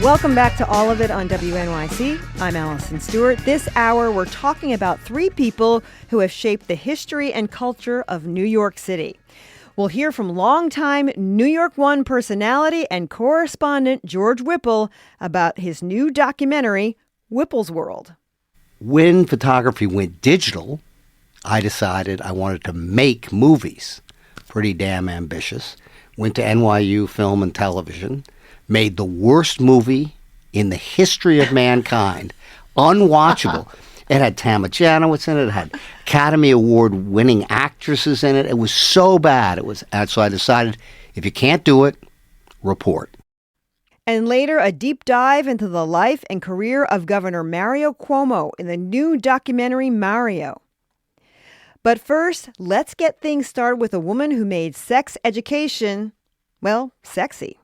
Welcome back to All of It on WNYC. I'm Allison Stewart. This hour, we're talking about three people who have shaped the history and culture of New York City. We'll hear from longtime New York One personality and correspondent George Whipple about his new documentary, Whipple's World. When photography went digital, I decided I wanted to make movies. Pretty damn ambitious. Went to NYU Film and Television. Made the worst movie in the history of mankind. Unwatchable. It had Tama Janowitz in it. It had Academy Award winning actresses in it. It was so bad. So I decided, if you can't do it, report. And later, a deep dive into the life and career of Governor Mario Cuomo in the new documentary Mario. But first, let's get things started with a woman who made sex education, well, sexy.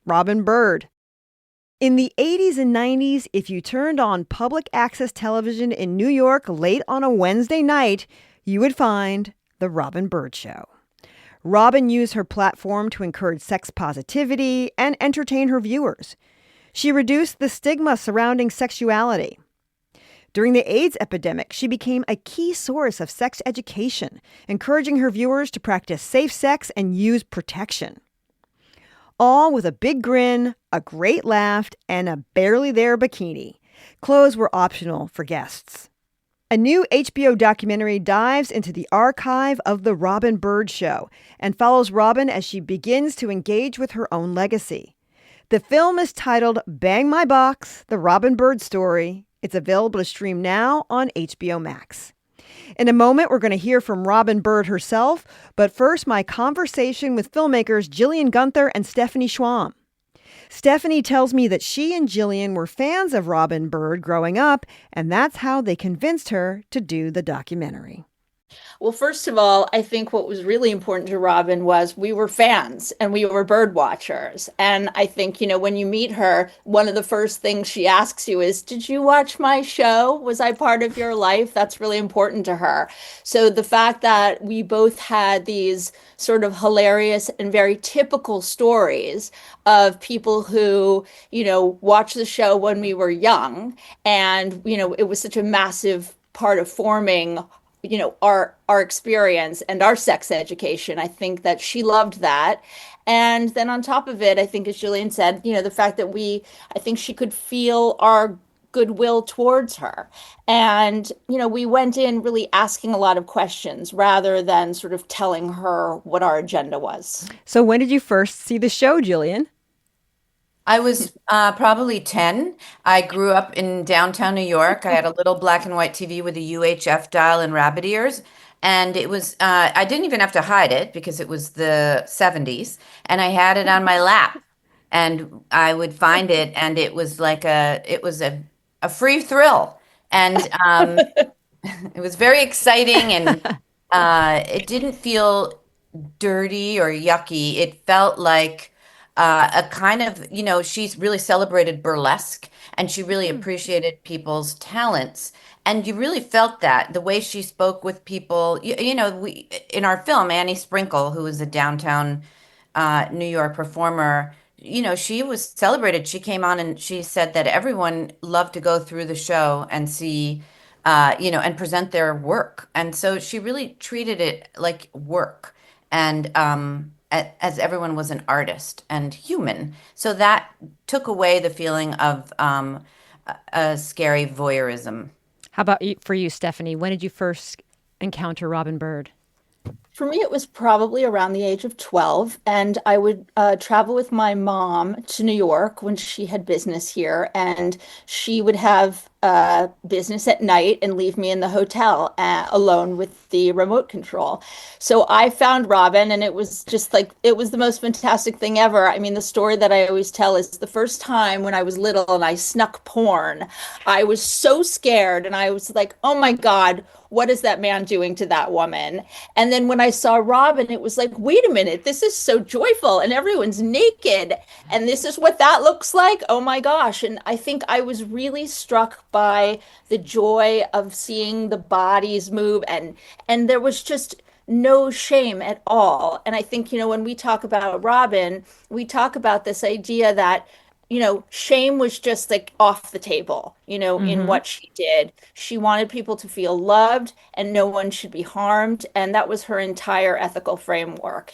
Robin Byrd. In the 80s and 90s, if you turned on public access television in New York late on a Wednesday night, you would find The Robin Byrd Show. Robin used her platform to encourage sex positivity and entertain her viewers. She reduced the stigma surrounding sexuality. During the AIDS epidemic, she became a key source of sex education, encouraging her viewers to practice safe sex and use protection. All with a big grin, a great laugh, and a barely there bikini. Clothes were optional for guests. A new HBO documentary dives into the archive of The Robin Byrd Show and follows Robin as she begins to engage with her own legacy. The film is titled Bang My Box, The Robin Byrd Story. It's available to stream now on HBO Max. In a moment, we're going to hear from Robin Byrd herself, but first, my conversation with filmmakers Jillian Gunther and Stephanie Schwam. Stephanie tells me that she and Jillian were fans of Robin Byrd growing up, and that's how they convinced her to do the documentary. Well, first of all, I think what was really important to Robin was we were fans and we were bird watchers. And I think, when you meet her, one of the first things she asks you is, did you watch my show? Was I part of your life? That's really important to her. So the fact that we both had these sort of hilarious and very typical stories of people who, watched the show when we were young. And, it was such a massive part of forming our experience and our sex education. I think that she loved that. And then on top of it, I think, as Jillian said, the fact that I think she could feel our goodwill towards her. And, we went in really asking a lot of questions rather than sort of telling her what our agenda was. So when did you first see the show, Jillian? I was probably 10. I grew up in downtown New York. I had a little black and white TV with a UHF dial and rabbit ears. And it was, I didn't even have to hide it because it was the 70s. And I had it on my lap. And I would find it, and it was like a free thrill. And it was very exciting, and it didn't feel dirty or yucky. It felt like a kind of, she's really celebrated burlesque, and she really appreciated people's talents. And you really felt that the way she spoke with people, we, in our film, Annie Sprinkle, who was a downtown New York performer, she was celebrated. She came on and she said that everyone loved to go through the show and see, and present their work. And so she really treated it like work. And, as everyone was an artist and human. So that took away the feeling of a scary voyeurism. How about for you, Stephanie? When did you first encounter Robin Byrd? For me, it was probably around the age of 12, and I would travel with my mom to New York when she had business here, and she would have business at night and leave me in the hotel alone with the remote control. So I found Robin, and it was just like, it was the most fantastic thing ever. I mean, the story that I always tell is the first time when I was little and I snuck porn, I was so scared, and I was like, oh my God, what is that man doing to that woman? And then when I saw Robin, it was like, wait a minute, this is so joyful and everyone's naked. And this is what that looks like. Oh my gosh. And I think I was really struck by the joy of seeing the bodies move. And there was just no shame at all. And I think, when we talk about Robin, we talk about this idea that shame was just like off the table, in Mm-hmm. what she did. She wanted people to feel loved and no one should be harmed. And that was her entire ethical framework.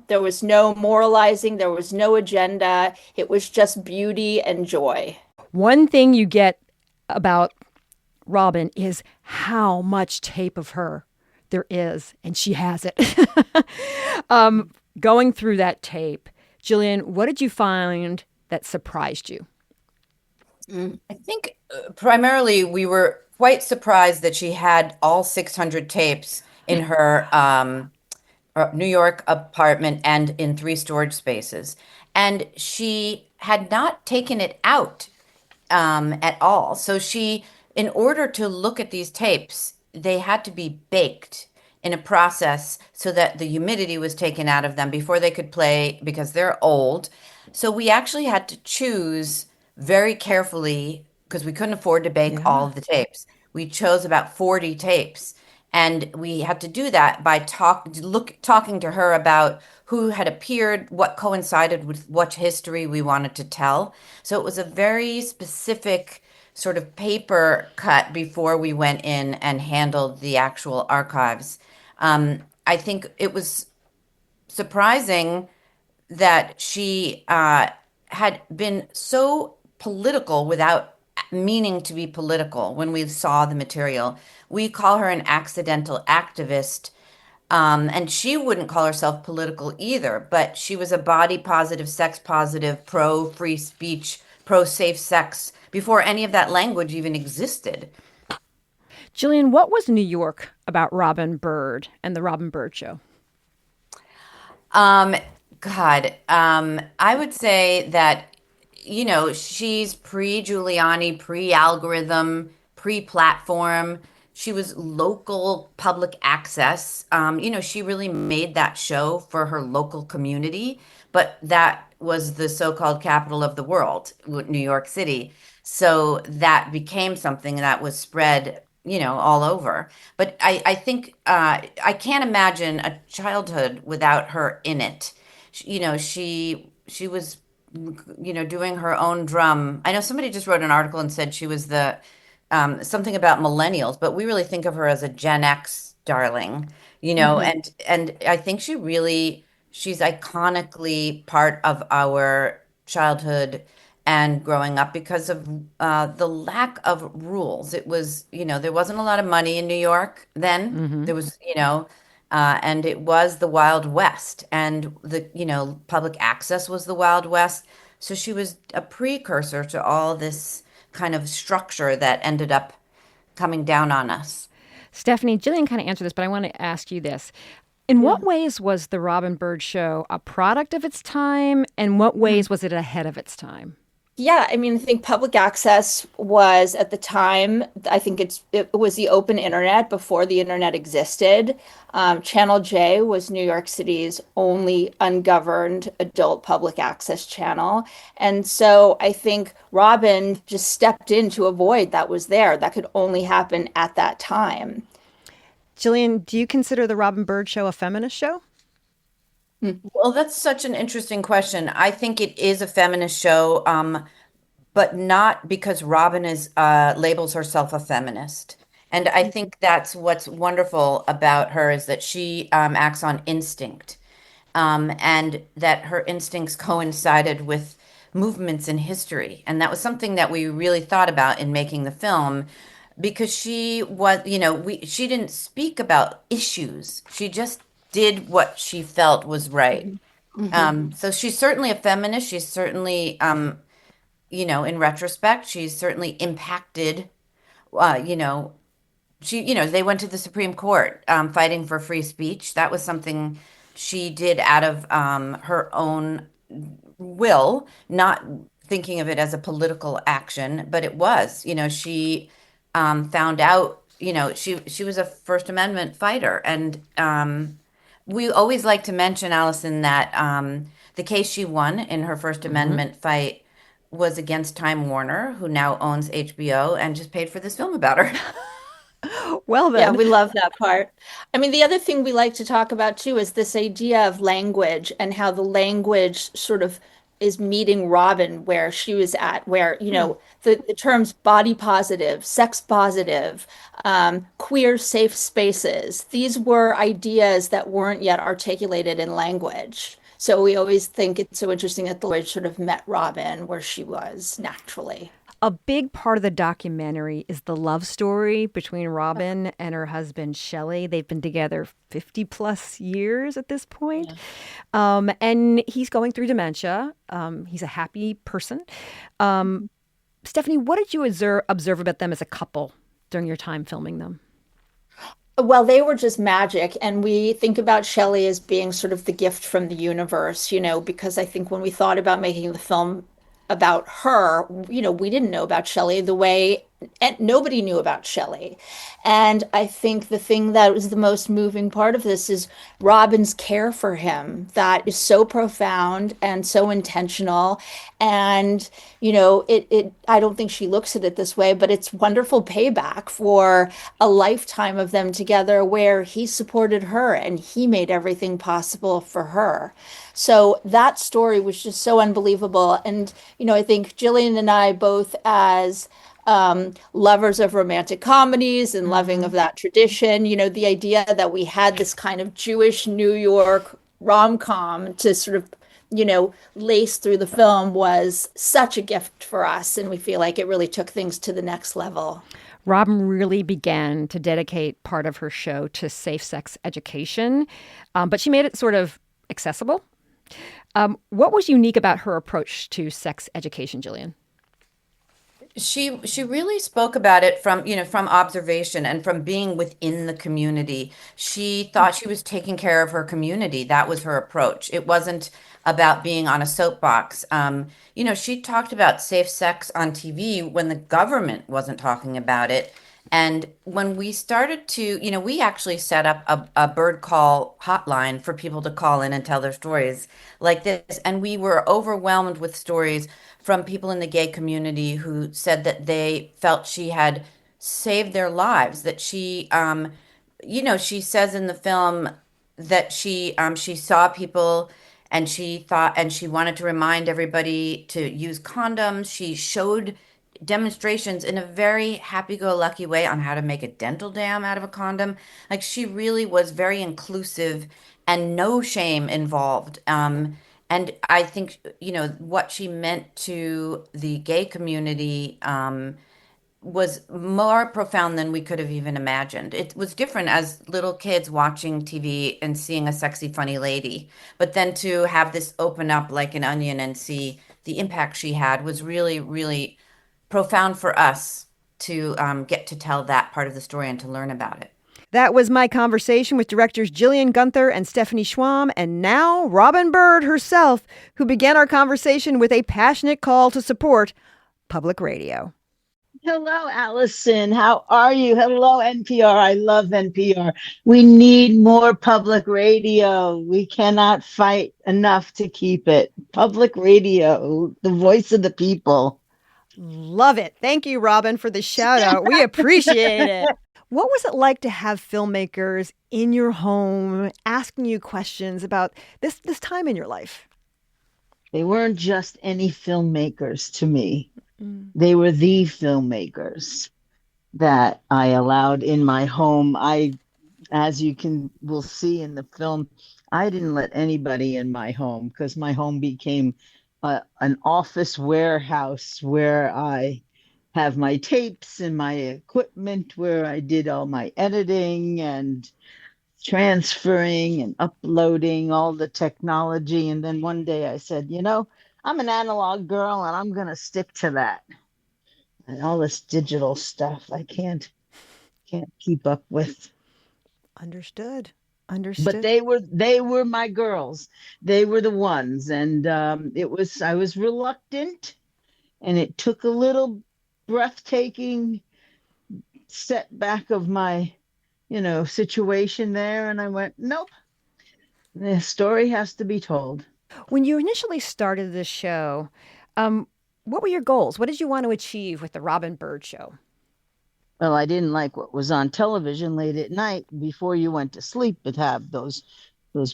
There was no moralizing, there was no agenda. It was just beauty and joy. One thing you get about Robin is how much tape of her there is, and she has it. Going through that tape, Jillian, what did you find that surprised you? I think primarily we were quite surprised that she had all 600 tapes in her New York apartment and in three storage spaces. And she had not taken it out at all. So in order to look at these tapes, they had to be baked in a process so that the humidity was taken out of them before they could play because they're old. So we actually had to choose very carefully because we couldn't afford to bake all Yeah. of the tapes. We chose about 40 tapes. And we had to do that by talking to her about who had appeared, what coincided with what history we wanted to tell. So it was a very specific sort of paper cut before we went in and handled the actual archives. I think it was surprising that she had been so political without meaning to be political when we saw the material. We call her an accidental activist. And she wouldn't call herself political either, but she was a body positive, sex positive, pro free speech, pro safe sex before any of that language even existed. Jillian, what was New York about Robin Byrd and the Robin Byrd Show? Um, God, I would say that, she's pre-Giuliani, pre-algorithm, pre-platform. She was local public access. She really made that show for her local community, but that was the so-called capital of the world, New York City. So that became something that was spread, all over. But I think I can't imagine a childhood without her in it. She was, doing her own drum. I know somebody just wrote an article and said she was the something about millennials, but we really think of her as a Gen X darling, Hmm. and I think she's iconically part of our childhood and growing up because of the lack of rules. It was, there wasn't a lot of money in New York then. Mm-hmm. There was, and it was the Wild West, and public access was the Wild West. So she was a precursor to all this kind of structure that ended up coming down on us. Stephanie, Jillian kind of answered this, but I want to ask you this. In Yeah. what ways was the Robin Byrd Show a product of its time, and what ways was it ahead of its time? Yeah, I mean, I think public access was at the time, I think it was the open internet before the internet existed. Channel J was New York City's only ungoverned adult public access channel. And so I think Robin just stepped into a void that was there that could only happen at that time. Jillian, do you consider the Robin Byrd Show a feminist show? Well, that's such an interesting question. I think it is a feminist show, but not because Robin is labels herself a feminist. And I think that's what's wonderful about her is that she acts on instinct, and that her instincts coincided with movements in history. And that was something that we really thought about in making the film because she was, she didn't speak about issues. She just did what she felt was right. Hmm. So she's certainly a feminist. She's certainly, in retrospect, she's certainly impacted, uh, you know, they went to the Supreme Court fighting for free speech. That was something she did out of her own will, not thinking of it as a political action, but it was. She found out. She was a First Amendment fighter, and we always like to mention, Allison, that the case she won in her First Mm-hmm. Amendment fight was against Time Warner, who now owns HBO and just paid for this film about her. Well, Yeah, then, we love that part. I mean, the other thing we like to talk about too is this idea of language and how the language sort of is meeting Robin where she was at, where, Hmm. the terms body positive, sex positive, queer safe spaces, these were ideas that weren't yet articulated in language. So we always think it's so interesting that the Lord sort of met Robin where she was naturally. A big part of the documentary is the love story between Robin and her husband, Shelley. They've been together 50 plus years at this point. Yeah. And he's going through dementia. He's a happy person. Um, Stephanie, what did you observe about them as a couple during your time filming them? Well, they were just magic. And we think about Shelley as being sort of the gift from the universe, because I think when we thought about making the film about her, we didn't know about Shelley the way, and nobody knew about Shelley. And I think the thing that was the most moving part of this is Robin's care for him, that is so profound and so intentional. And, I don't think she looks at it this way, but it's wonderful payback for a lifetime of them together where he supported her and he made everything possible for her. So that story was just so unbelievable. And, I think Jillian and I both as lovers of romantic comedies and loving Hmm. of that tradition, the idea that we had this kind of Jewish New York rom-com to sort of, lace through the film was such a gift for us. And we feel like it really took things to the next level. Robin really began to dedicate part of her show to safe sex education, but she made it sort of accessible. What was unique about her approach to sex education, Jillian? She really spoke about it from, from observation and from being within the community. She thought she was taking care of her community. That was her approach. It wasn't about being on a soapbox. She talked about safe sex on TV when the government wasn't talking about it. And when we started to, we actually set up a bird call hotline for people to call in and tell their stories like this. And we were overwhelmed with stories from people in the gay community who said that they felt she had saved their lives, that she says in the film that she saw people and she thought and she wanted to remind everybody to use condoms. She showed demonstrations in a very happy-go-lucky way on how to make a dental dam out of a condom. Like she really was very inclusive and no shame involved. And I think, what she meant to the gay community was more profound than we could have even imagined. It was different as little kids watching TV and seeing a sexy, funny lady. But then to have this open up like an onion and see the impact she had was really, really profound for us to get to tell that part of the story and to learn about it. That was my conversation with directors Jillian Gunther and Stephanie Schwam, and now Robin Byrd herself, who began our conversation with a passionate call to support public radio. Hello, Allison. How are you? Hello, NPR. I love NPR. We need more public radio. We cannot fight enough to keep it. Public radio, the voice of the people. Love it. Thank you, Robin, for the shout out. We appreciate it. What was it like to have filmmakers in your home asking you questions about this time in your life? They weren't just any filmmakers to me. Mm. They were the filmmakers that I allowed in my home. As you will see in the film, I didn't let anybody in my home because my home became an office warehouse where I have my tapes and my equipment, where I did all my editing and transferring and uploading all the technology. And then one day I said, I'm an analog girl and I'm going to stick to that. And all this digital stuff I can't keep up with. Understood. But Understood. they were my girls. They were the ones. And I was reluctant, and it took a little breathtaking setback of my situation there, and I went, nope, the story has to be told. When you initially started this show, um, what were your goals? What did you want to achieve with the Robin Byrd show? Well, I didn't like what was on television late at night before you went to sleep, but have those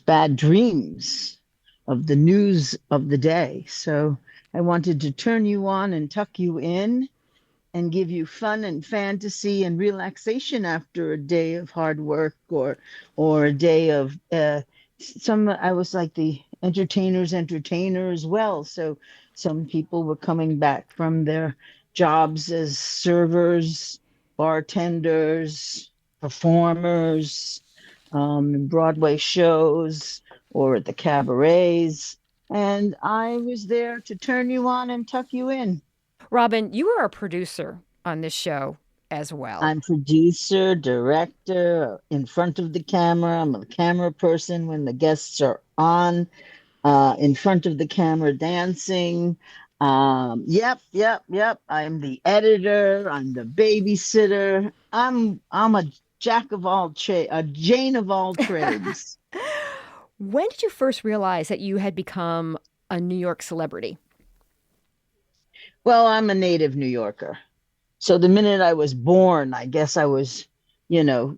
bad dreams the news of the day. So I wanted to turn you on and tuck you in and give you fun and fantasy and relaxation after a day of hard work, or a day of some. I was like the entertainer's entertainer as well. So some people were coming back from their jobs as servers, bartenders, performers, in Broadway shows or at the cabarets. And I was there to turn you on and tuck you in. Robin, you are a producer on this show as well. I'm producer, director, in front of the camera. I'm a camera person when the guests are on, in front of the camera dancing. Yep. I'm the editor. I'm the babysitter. I'm a jack of all trades, a Jane of all trades. When did you first realize that you had become a New York celebrity? Well, I'm a native New Yorker. So the minute I was born, I guess I was, you know,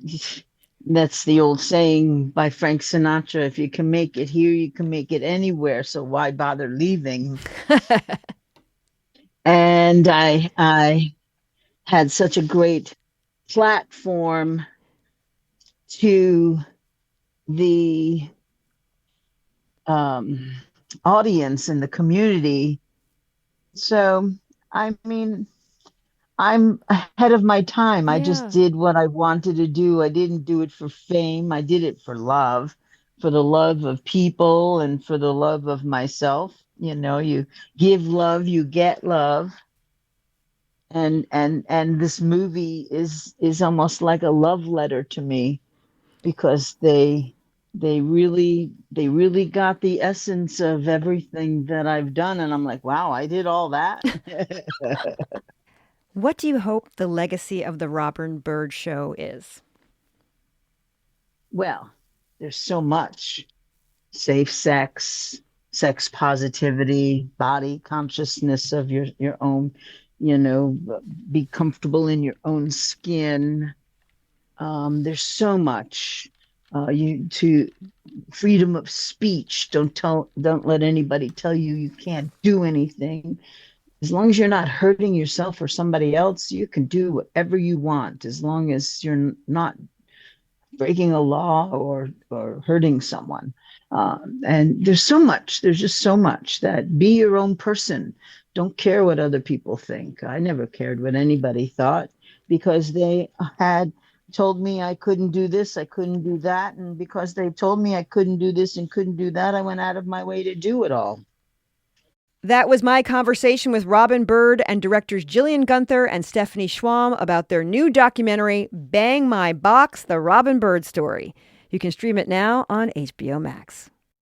that's the old saying by Frank Sinatra, if you can make it here, you can make it anywhere. So why bother leaving? And I had such a great platform to the um, audience and the community. So, I mean, I'm ahead of my time. I just Yeah. did what I wanted to do. I didn't do it for fame. I did it for the love of people and for the love of myself. You know, you give love, you get love. And this movie is almost like a love letter to me because they really got the essence of everything that I've done, and I'm like, wow, I did all that. What do you hope the legacy of the Robin Byrd Show is? Well, there's so much: safe sex, sex positivity, body consciousness of your own, you know, be comfortable in your own skin. There's so much. You to freedom of speech. Don't let anybody tell you you can't do anything. As long as you're not hurting yourself or somebody else, you can do whatever you want, as long as you're not breaking a law or hurting someone. And there's just so much that be your own person. Don't care what other people think. I never cared what anybody thought because they had told me I couldn't do this, I couldn't do that. And because they told me I couldn't do this and couldn't do that, I went out of my way to do it all. That was my conversation with Robin Byrd and directors Gillian Gunther and Stephanie Schwam about their new documentary, Bang My Box, The Robin Byrd Story. You can stream it now on HBO Max.